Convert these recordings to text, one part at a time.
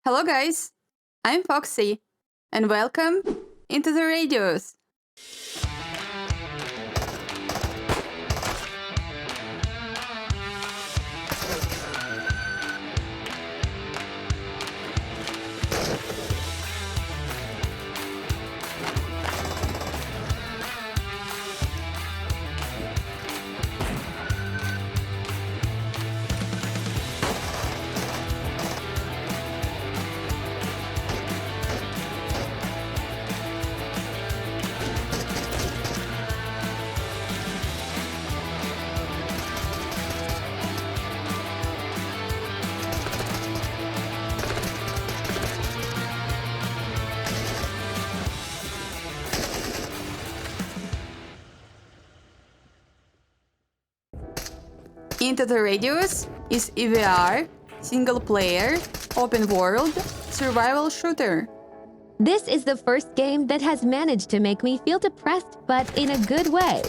Hello guys, I'm Foxy, and welcome into the radios. Into the Radios is a VR, single-player, open-world, survival shooter. This is the first game that has managed to make me feel depressed, but in a good way.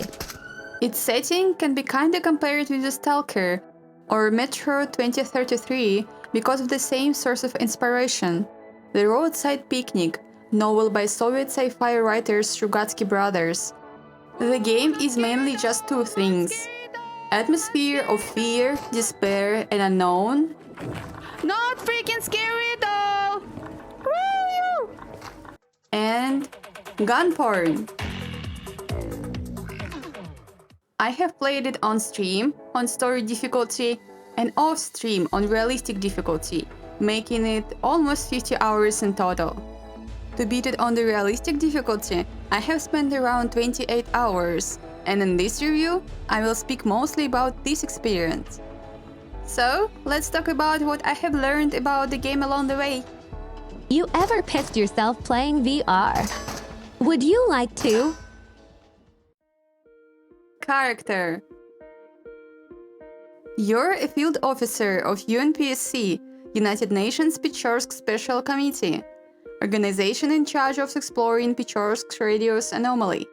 Its setting can be kinda compared with the Stalker or Metro 2033 because of the same source of inspiration. The Roadside Picnic, novel by Soviet sci-fi writers Strugatsky brothers. The game is mainly just two things: atmosphere of fear, despair, and unknown. Not freaking scary though! Woo! And gun porn. I have played it on stream, on story difficulty, and off stream on realistic difficulty, making it almost 50 hours in total. To beat it on the realistic difficulty, I have spent around 28 hours, and in this review, I will speak mostly about this experience. So, let's talk about what I have learned about the game along the way. You ever pissed yourself playing VR? Would you like to? Character. You're a field officer of UNPSC, United Nations Pechorsk Special Committee, organization in charge of exploring Pechorsk's radius anomaly.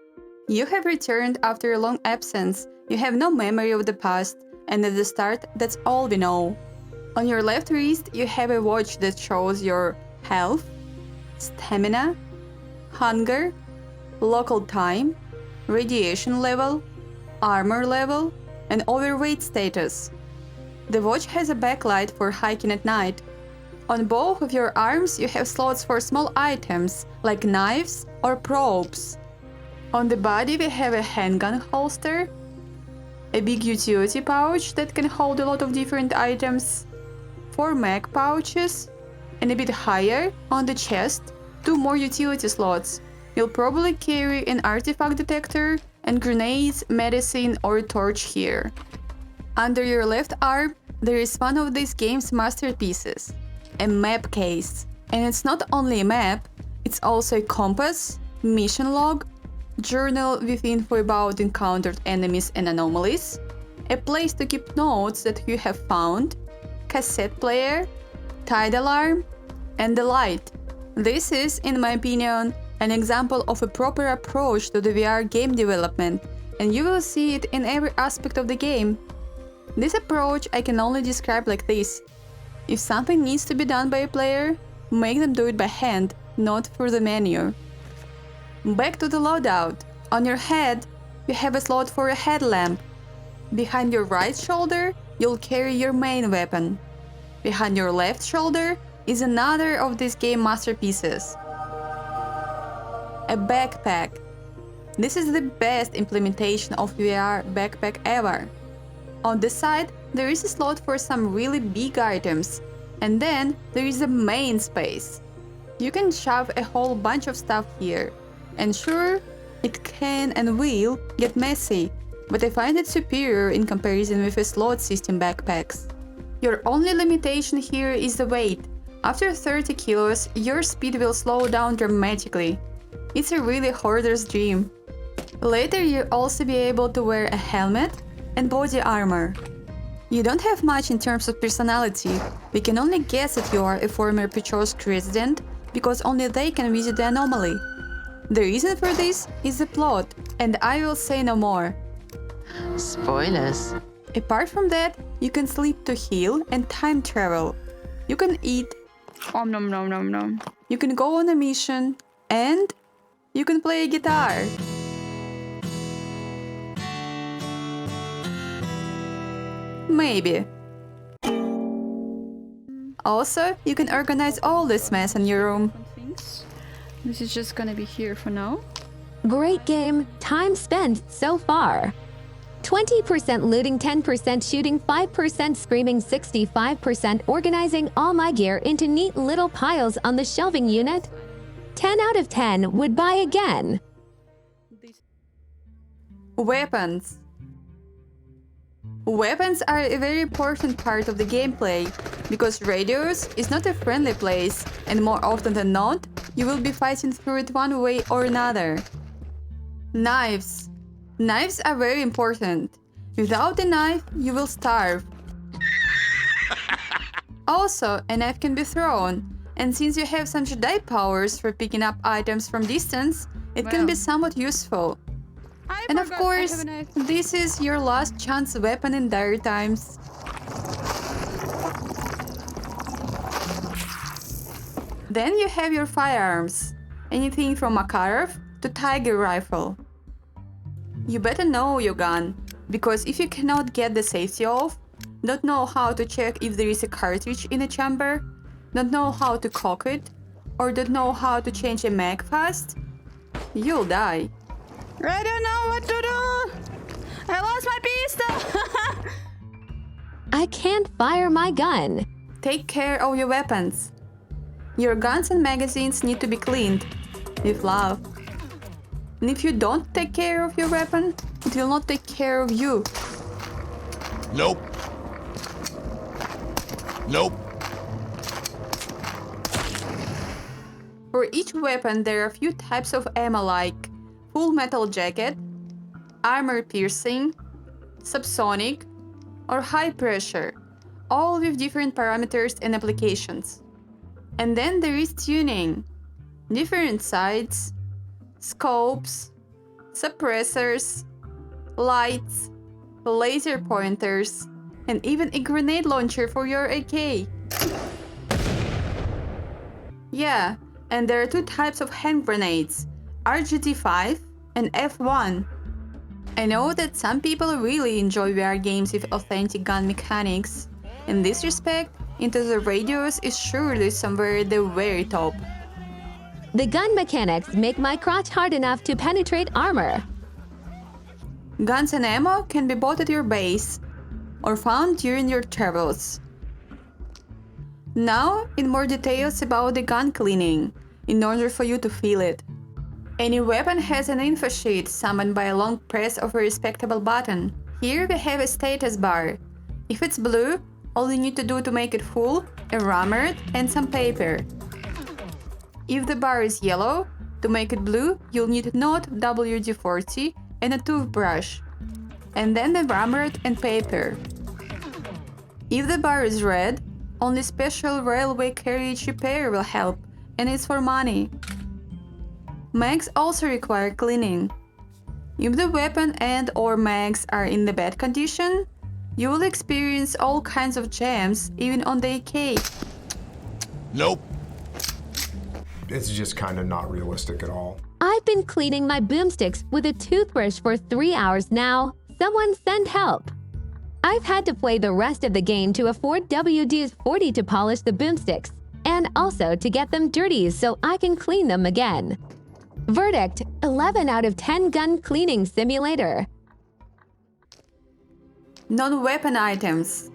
You have returned after a long absence, you have no memory of the past, and at the start, that's all we know. On your left wrist, you have a watch that shows your health, stamina, hunger, local time, radiation level, armor level, and overweight status. The watch has a backlight for hiking at night. On both of your arms, you have slots for small items, like knives or probes. On the body, we have a handgun holster, a big utility pouch that can hold a lot of different items, 4 mag pouches, and a bit higher, on the chest, 2 more utility slots. You'll probably carry an artifact detector and grenades, medicine, or a torch here. Under your left arm, there is one of this game's masterpieces, a map case. And it's not only a map, it's also a compass, mission log, journal with info about encountered enemies and anomalies, a place to keep notes that you have found, cassette player, tide alarm, and the light. This is, in my opinion, an example of a proper approach to the VR game development, and you will see it in every aspect of the game. This approach I can only describe like this: if something needs to be done by a player, make them do it by hand, not through the menu. Back to the loadout. On your head, you have a slot for a headlamp. Behind your right shoulder, you'll carry your main weapon. Behind your left shoulder is another of these game masterpieces, a backpack. This is the best implementation of VR backpack ever. On the side, there is a slot for some really big items, and then there is a main space. You can shove a whole bunch of stuff here, and sure, it can and will get messy, but I find it superior in comparison with a slot system backpacks. Your only limitation here is the weight. After 30 kilos, your speed will slow down dramatically. It's a really hoarder's dream. Later, you'll also be able to wear a helmet and body armor. You don't have much in terms of personality. We can only guess that you are a former Pechorsk resident, because only they can visit the anomaly. The reason for this is the plot, and I will say no more. Spoilers. Apart from that, you can sleep to heal and time travel. You can eat, Om nom nom nom nom. You can go on a mission and you can play a guitar. Maybe. Also, you can organize all this mess in your room. Things. This is just gonna be here for now. Great game. Time spent so far. 20% looting, 10% shooting, 5% screaming, 65% organizing all my gear into neat little piles on the shelving unit. 10 out of 10 would buy again. Weapons. Weapons are a very important part of the gameplay, because radios is not a friendly place, and more often than not, you will be fighting through it one way or another. Knives. Knives are very important. Without a knife, you will starve. Also, a knife can be thrown, and since you have some Jedi powers for picking up items from distance, it can be somewhat useful. And of course, this is your last chance weapon in dire times. Then you have your firearms. Anything from Makarov to Tiger rifle. You better know your gun, because if you cannot get the safety off, don't know how to check if there is a cartridge in a chamber, don't know how to cock it, or don't know how to change a mag fast, you'll die. I don't know what to do! I lost my pistol! I can't fire my gun. Take care of your weapons. Your guns and magazines need to be cleaned, with love. And if you don't take care of your weapon, it will not take care of you. Nope. Nope. For each weapon, there are a few types of ammo like full metal jacket, armor piercing, subsonic, or high pressure, all with different parameters and applications. And then there is tuning, different sights, scopes, suppressors, lights, laser pointers, and even a grenade launcher for your AK. Yeah, and there are two types of hand grenades, RGT5 and F1. I know that some people really enjoy VR games with authentic gun mechanics. In this respect, Into the Radios is surely somewhere at the very top. The gun mechanics make my crotch hard enough to penetrate armor. Guns and ammo can be bought at your base or found during your travels. Now, in more details about the gun cleaning, in order for you to feel it. Any weapon has an info sheet summoned by a long press of a respectable button. Here we have a status bar. If it's blue, all you need to do to make it full, a rammer and some paper. If the bar is yellow, to make it blue, you'll need a Note WD-40 and a toothbrush, and then the rammer and paper. If the bar is red, only special railway carriage repair will help, and it's for money. Mags also require cleaning. If the weapon and/or mags are in the bad condition, you will experience all kinds of jams, even on the AK. Nope. It's just kind of not realistic at all. I've been cleaning my boomsticks with a toothbrush for 3 hours now. Someone send help. I've had to play the rest of the game to afford WD-40 to polish the boomsticks, and also to get them dirty so I can clean them again. Verdict: 11 out of 10 gun cleaning simulator. Non-weapon items.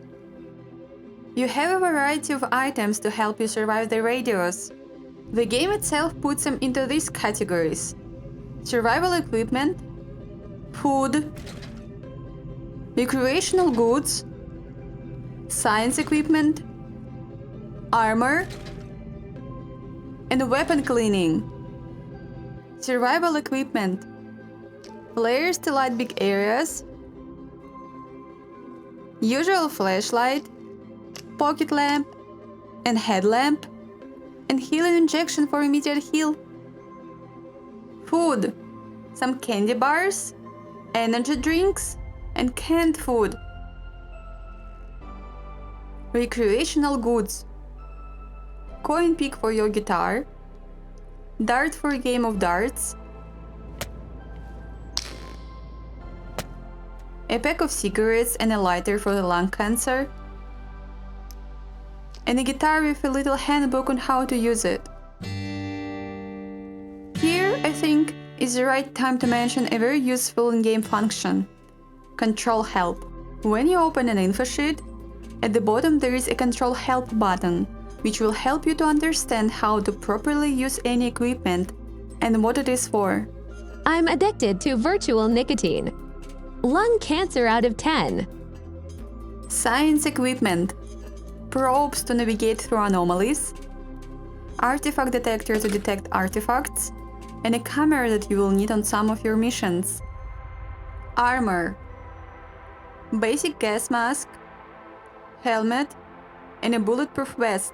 You have a variety of items to help you survive the radios. The game itself puts them into these categories: survival equipment, food, recreational goods, science equipment, armor, and weapon cleaning. Survival equipment: flares to light big areas, usual flashlight, pocket lamp, and headlamp, and healing injection for immediate heal. Food: some candy bars, energy drinks, and canned food. Recreational goods: coin pick for your guitar, dart for a game of darts, a pack of cigarettes and a lighter for the lung cancer, and a guitar with a little handbook on how to use it. Here, I think, is the right time to mention a very useful in-game function: Control Help. When you open an info sheet, at the bottom there is a Control Help button, which will help you to understand how to properly use any equipment and what it is for. I'm addicted to virtual nicotine. Lung cancer out of 10. Science equipment: probes to navigate through anomalies, artifact detector to detect artifacts, and a camera that you will need on some of your missions. Armor: basic gas mask, helmet, and a bulletproof vest.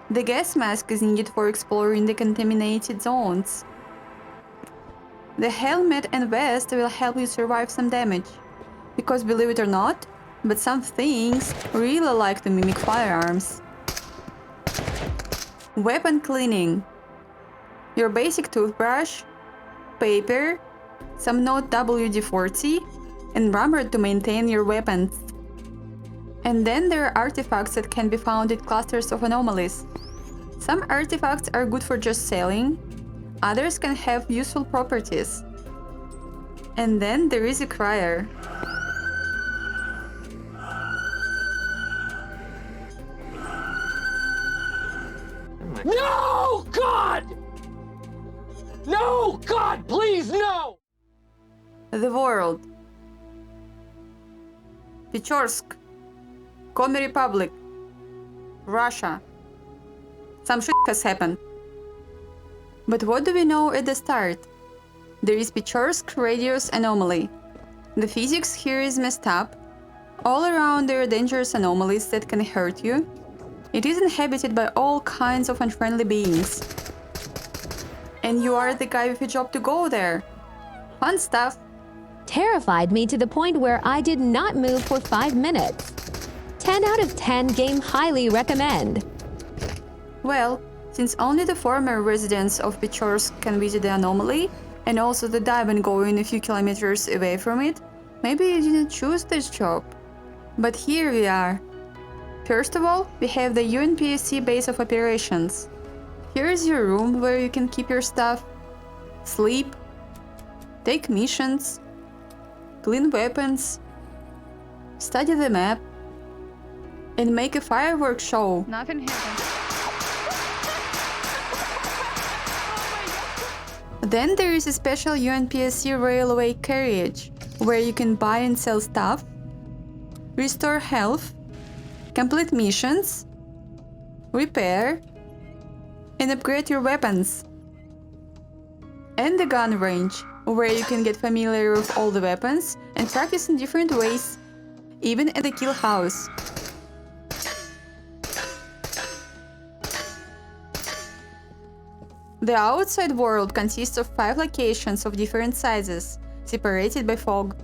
The gas mask is needed for exploring the contaminated zones. The helmet and vest will help you survive some damage, because believe it or not, but some things really like to mimic firearms. Weapon cleaning: your basic toothbrush, paper, some Note WD-40, and rubber to maintain your weapons. And then there are artifacts that can be found in clusters of anomalies. Some artifacts are good for just selling, others can have useful properties. And then there is a crier. No, God! No, God, please, no! The world: Pechorsk, Komi Republic, Russia. Some shit has happened. But what do we know at the start? There is Pechorsk radius anomaly. The physics here is messed up. All around there are dangerous anomalies that can hurt you. It is inhabited by all kinds of unfriendly beings. And you are the guy with a job to go there. Fun stuff. Terrified me to the point where I did not move for 5 minutes. 10 out of 10 game, highly recommend. Well, since only the former residents of Pechorsk can visit the anomaly, and also the dive and going a few kilometers away from it, maybe you didn't choose this job. But here we are. First of all, we have the UNPSC base of operations. Here is your room where you can keep your stuff, sleep, take missions, clean weapons, study the map, and make a fireworks show. Nothing happened. Then there is a special UNPSC railway carriage, where you can buy and sell stuff, restore health, complete missions, repair, and upgrade your weapons. And the gun range, where you can get familiar with all the weapons and practice in different ways, even at the kill house. The outside world consists of 5 locations of different sizes, separated by fog.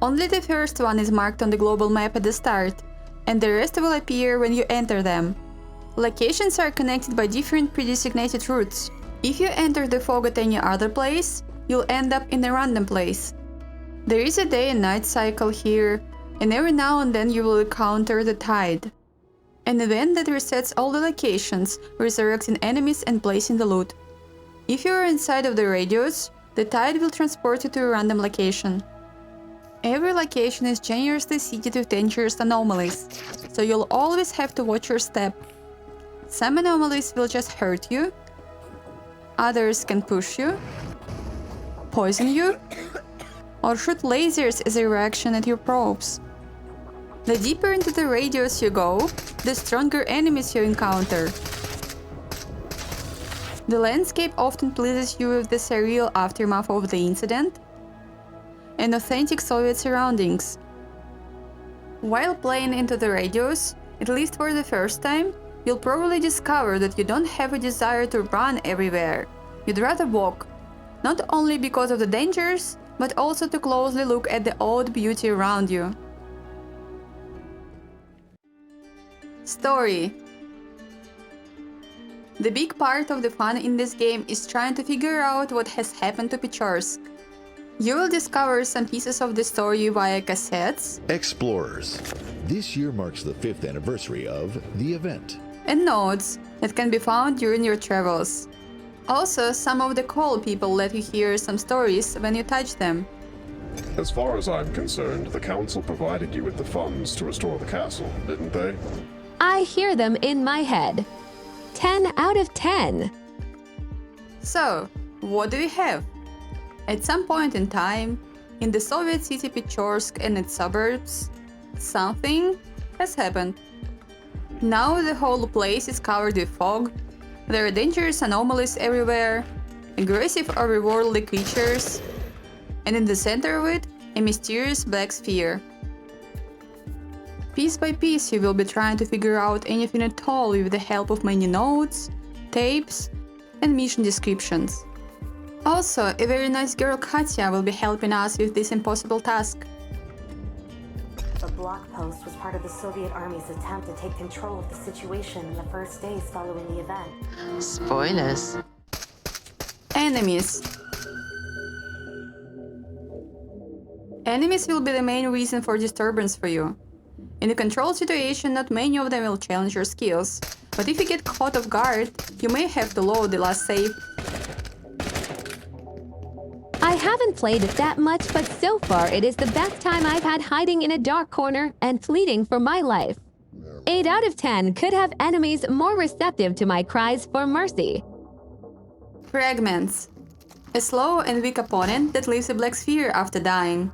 Only the first one is marked on the global map at the start, and the rest will appear when you enter them. Locations are connected by different pre-designated routes. If you enter the fog at any other place, you'll end up in a random place. There is a day and night cycle here, and every now and then you will encounter the tide, an event that resets all the locations, resurrecting enemies and placing the loot. If you are inside of the radius, the tide will transport you to a random location. Every location is generously seeded with dangerous anomalies, so you'll always have to watch your step. Some anomalies will just hurt you, others can push you, poison you, or shoot lasers as a reaction at your probes. The deeper into the radius you go, the stronger enemies you encounter. The landscape often pleases you with the surreal aftermath of the incident and authentic Soviet surroundings. While playing into the radius, at least for the first time, you'll probably discover that you don't have a desire to run everywhere. You'd rather walk, not only because of the dangers, but also to closely look at the odd beauty around you. Story: The big part of the fun in this game is trying to figure out what has happened to Pechorsk. You will discover some pieces of the story via cassettes, Explorers. This year marks the 5th anniversary of the event. and notes that can be found during your travels. Also, some of the call people let you hear some stories when you touch them. As far as I'm concerned, the council provided you with the funds to restore the castle, didn't they? I hear them in my head. 10 out of 10. So, what do we have? At some point in time, in the Soviet city Pechorsk and its suburbs, something has happened. Now the whole place is covered with fog, there are dangerous anomalies everywhere, aggressive otherworldly creatures, and in the center of it, a mysterious black sphere. Piece by piece, you will be trying to figure out anything at all with the help of many notes, tapes, and mission descriptions. Also, a very nice girl Katya will be helping us with this impossible task. The block post was part of the Soviet Army's attempt to take control of the situation in the first days following the event. Spoilers. Enemies. Enemies will be the main reason for disturbance for you. In a controlled situation, not many of them will challenge your skills, but if you get caught off guard, you may have to load the last save. I haven't played it that much, but so far it is the best time I've had hiding in a dark corner and fleeing for my life. 8 out of 10 could have enemies more receptive to my cries for mercy. Fragments. A slow and weak opponent that leaves a black sphere after dying.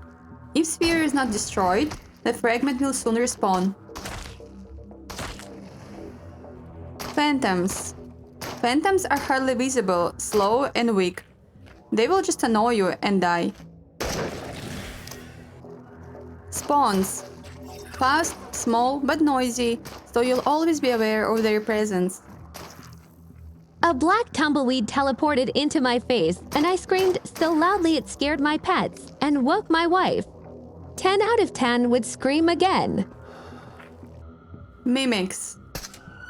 If sphere is not destroyed, the fragment will soon respawn. Phantoms. Phantoms are hardly visible, slow and weak. They will just annoy you and die. Spawns. Fast, small, but noisy, so you'll always be aware of their presence. A black tumbleweed teleported into my face, and I screamed so loudly it scared my pets and woke my wife. 10 out of 10 would scream again. Mimics.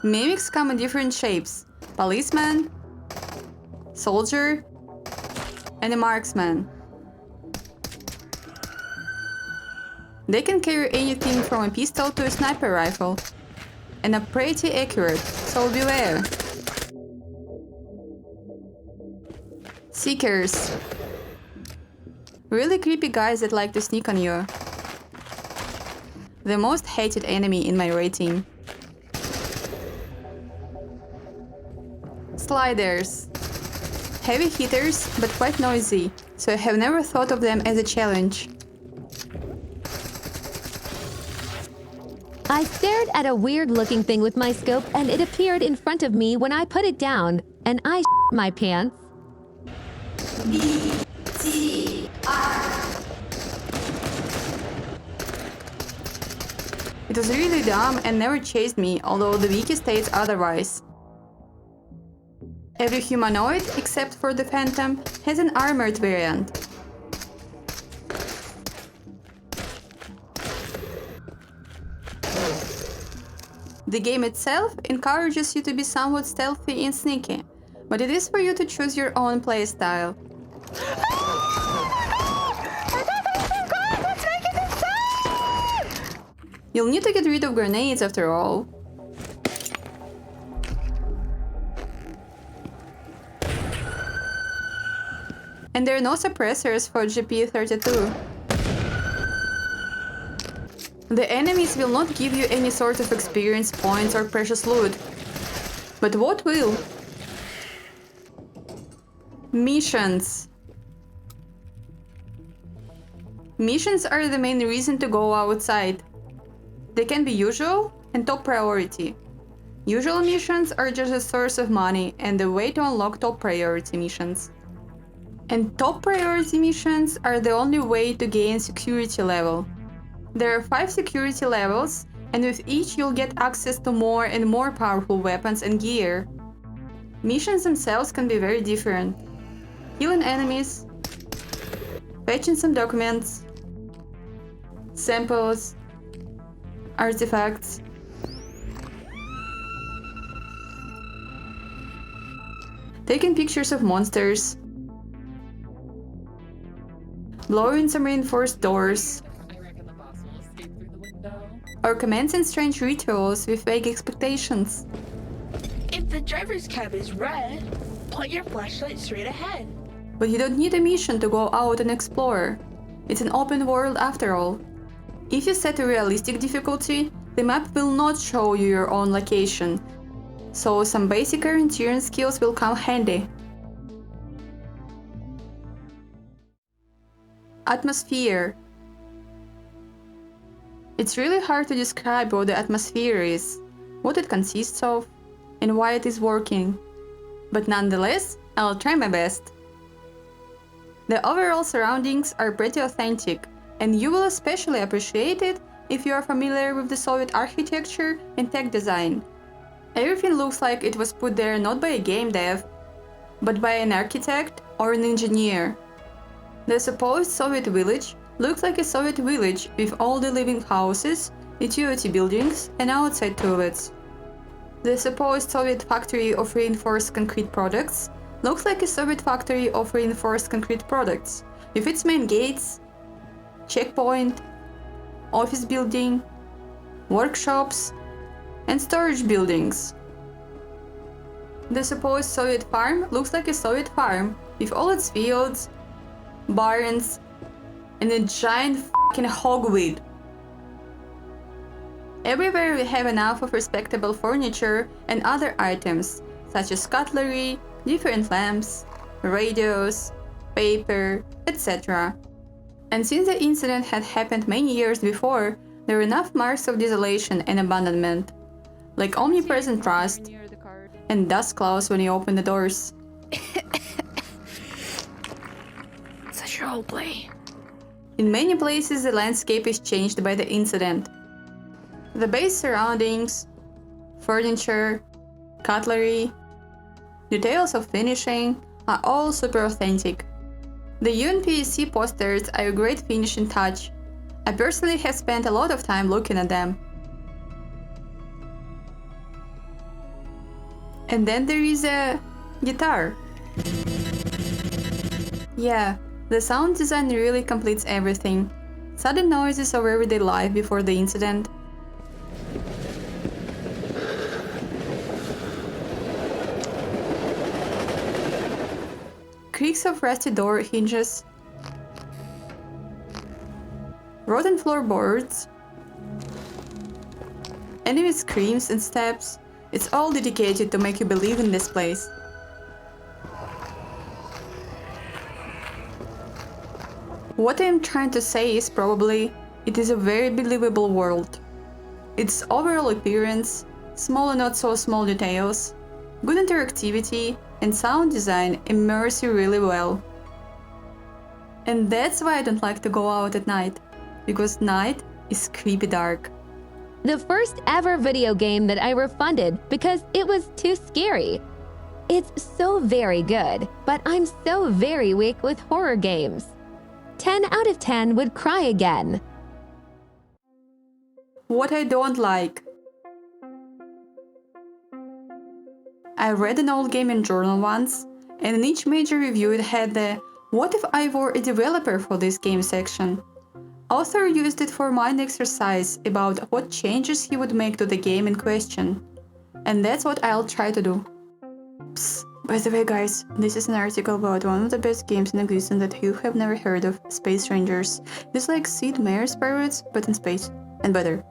Mimics come in different shapes. Policeman, soldier, and a marksman. They can carry anything from a pistol to a sniper rifle, and are pretty accurate, so beware. Seekers. Really creepy guys that like to sneak on you. The most hated enemy in my rating. Sliders. Heavy hitters, but quite noisy, so I have never thought of them as a challenge. I stared at a weird-looking thing with my scope, and it appeared in front of me when I put it down, and I shit my pants. It was really dumb and never chased me, although the wiki states otherwise. Every humanoid, except for the Phantom, has an armored variant. The game itself encourages you to be somewhat stealthy and sneaky, but it is for you to choose your own playstyle. You'll need to get rid of grenades after all. And there are no suppressors for GP32. The enemies will not give you any sort of experience points or precious loot. But what will? Missions. Missions are the main reason to go outside. They can be usual and top priority. Usual missions are just a source of money and a way to unlock top priority missions. And top priority missions are the only way to gain security level. There are 5 security levels, and with each you'll get access to more and more powerful weapons and gear. Missions themselves can be very different. Killing enemies, fetching some documents, samples, artifacts. taking pictures of monsters, blowing some reinforced doors, or commencing strange rituals with vague expectations. If the driver's cab is red, point your flashlight straight ahead. But you don't need a mission to go out and explore. It's an open world after all. If you set a realistic difficulty, the map will not show you your own location, so some basic orienteering skills will come handy. Atmosphere. It's really hard to describe what the atmosphere is, what it consists of, and why it is working. But nonetheless, I'll try my best. The overall surroundings are pretty authentic, and you will especially appreciate it if you are familiar with the Soviet architecture and tech design. Everything looks like it was put there not by a game dev, but by an architect or an engineer. The supposed Soviet village looks like a Soviet village with all the living houses, utility buildings, and outside toilets. The supposed Soviet factory of reinforced concrete products looks like a Soviet factory of reinforced concrete products, with its main gates, checkpoint, office building, workshops, and storage buildings. The supposed Soviet farm looks like a Soviet farm, with all its fields, barns, and a giant f***ing hogweed. Everywhere we have enough of respectable furniture and other items, such as cutlery, different lamps, radios, paper, etc. And since the incident had happened many years before, there were enough marks of desolation and abandonment, like omnipresent rust and dust clouds when you open the doors. Such roleplay. In many places, the landscape is changed by the incident. The base surroundings, furniture, cutlery, details of finishing are all super authentic. The UNPSC posters are a great finishing touch. I personally have spent a lot of time looking at them. And then there is a guitar. Yeah, the sound design really completes everything. Sudden noises of everyday life before the incident. Creaks of rusty door hinges. Rotten floorboards. Enemy screams and steps. It's all dedicated to make you believe in this place. What I am trying to say is probably, it is a very believable world. Its overall appearance, small and not so small details, good interactivity, and sound design immerse you really well. And that's why I don't like to go out at night, because night is creepy dark. The first ever video game that I refunded because it was too scary. It's so very good, but I'm so very weak with horror games. 10 out of 10 would cry again. What I don't like. I read an old gaming journal once, and in each major review it had the "What if I were a developer for this game" section. Author used it for mind exercise about what changes he would make to the game in question. And that's what I'll try to do. Psst, by the way guys, this is an article about one of the best games in existence that you have never heard of, Space Rangers. It's like Sid Meier's Pirates, but in space, and better.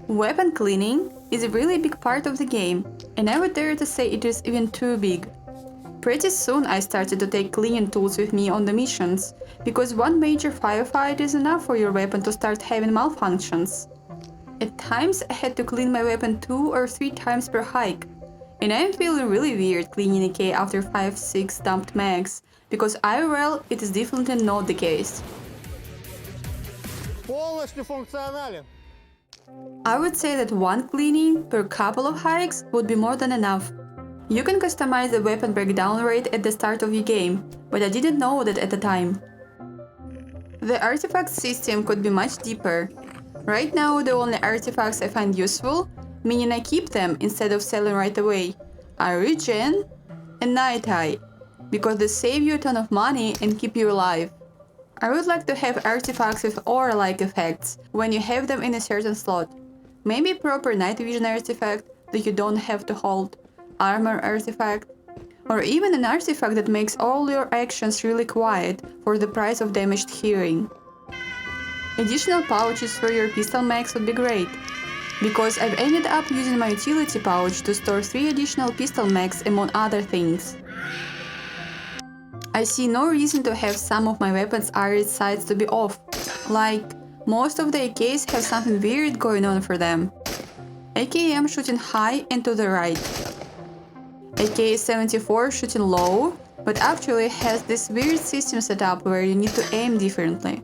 Weapon cleaning is a really big part of the game, and I would dare to say it is even too big. Pretty soon I started to take cleaning tools with me on the missions, because one major firefight is enough for your weapon to start having malfunctions. At times I had to clean my weapon 2 or 3 times per hike, and I am feeling really weird cleaning a K after 5-6 dumped mags, because IRL it is definitely not the case. Полностью функционален. I would say that one cleaning per couple of hikes would be more than enough. You can customize the weapon breakdown rate at the start of your game, but I didn't know that at the time. The artifact system could be much deeper. Right now the only artifacts I find useful, meaning I keep them instead of selling right away, are regen and Night Eye, because they save you a ton of money and keep you alive. I would like to have artifacts with aura-like effects when you have them in a certain slot. Maybe a proper night vision artifact that you don't have to hold, armor artifact, or even an artifact that makes all your actions really quiet for the price of damaged hearing. Additional pouches for your pistol mags would be great, because I've ended up using my utility pouch to store 3 additional pistol mags among other things. I see no reason to have some of my weapons' iris sights to be off, like most of the AKs have something weird going on for them. AKM shooting high and to the right. AK-74 shooting low, but actually has this weird system set up where you need to aim differently.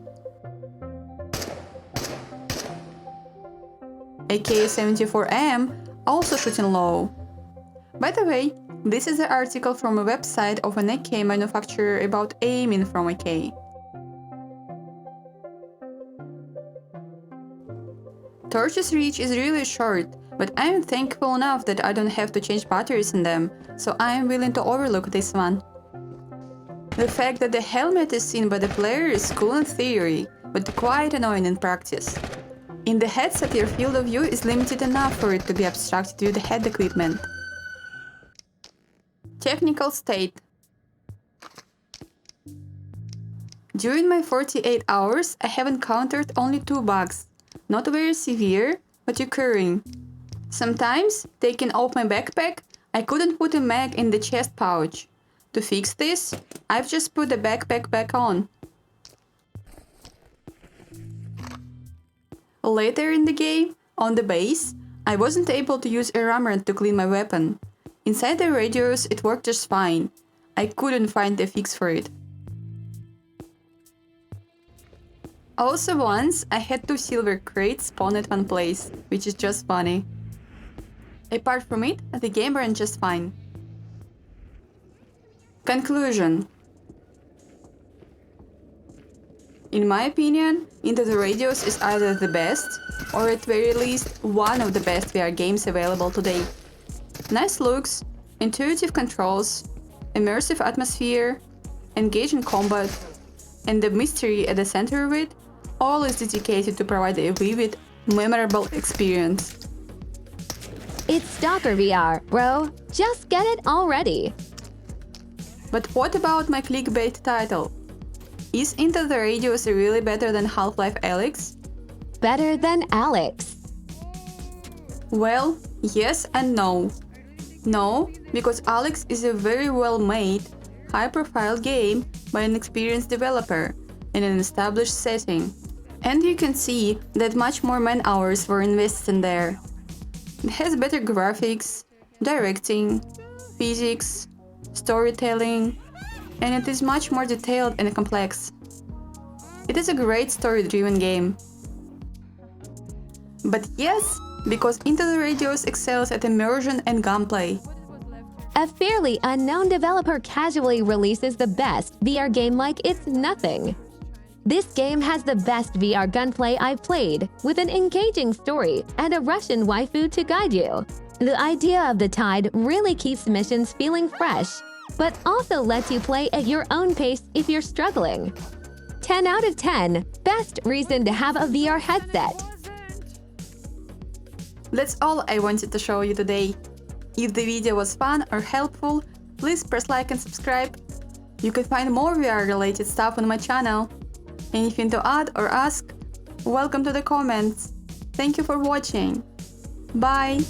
AK-74M also shooting low. By the way, this is an article from a website of an AK manufacturer about aiming from AK. Torch's reach is really short, but I am thankful enough that I don't have to change batteries in them, so I am willing to overlook this one. The fact that the helmet is seen by the player is cool in theory, but quite annoying in practice. In the headset, your field of view is limited enough for it to be abstracted with the head equipment. Technical state. During my 48 hours, I have encountered only 2 bugs, not very severe, but occurring. Sometimes, taking off my backpack, I couldn't put a mag in the chest pouch. To fix this, I've just put the backpack back on. Later in the game, on the base, I wasn't able to use a rammer to clean my weapon. Inside the radios, it worked just fine. I couldn't find a fix for it. Also once, I had 2 silver crates spawn at one place, which is just funny. Apart from it, the game ran just fine. Conclusion. In my opinion, Into the Radios is either the best, or at very least one of the best VR games available today. Nice looks, intuitive controls, immersive atmosphere, engaging combat, and the mystery at the center of it, all is dedicated to provide a vivid, memorable experience. It's Stalker VR, bro. Just get it already. But what about my clickbait title? Is Into the Radios really better than Half-Life ALYX? Better than ALYX. Well, yes and no. No, because ALYX is a very well-made, high-profile game by an experienced developer in an established setting. And you can see that much more man-hours were invested in there. It has better graphics, directing, physics, storytelling, and it is much more detailed and complex. It is a great story-driven game. But yes, because Into the Radios excels at immersion and gunplay. A fairly unknown developer casually releases the best VR game like it's nothing. This game has the best VR gunplay I've played, with an engaging story and a Russian waifu to guide you. The idea of the Tide really keeps missions feeling fresh, but also lets you play at your own pace if you're struggling. 10 out of 10, best reason to have a VR headset. That's all I wanted to show you today. If the video was fun or helpful, please press like and subscribe. You can find more VR-related stuff on my channel. Anything to add or ask? Welcome to the comments. Thank you for watching. Bye!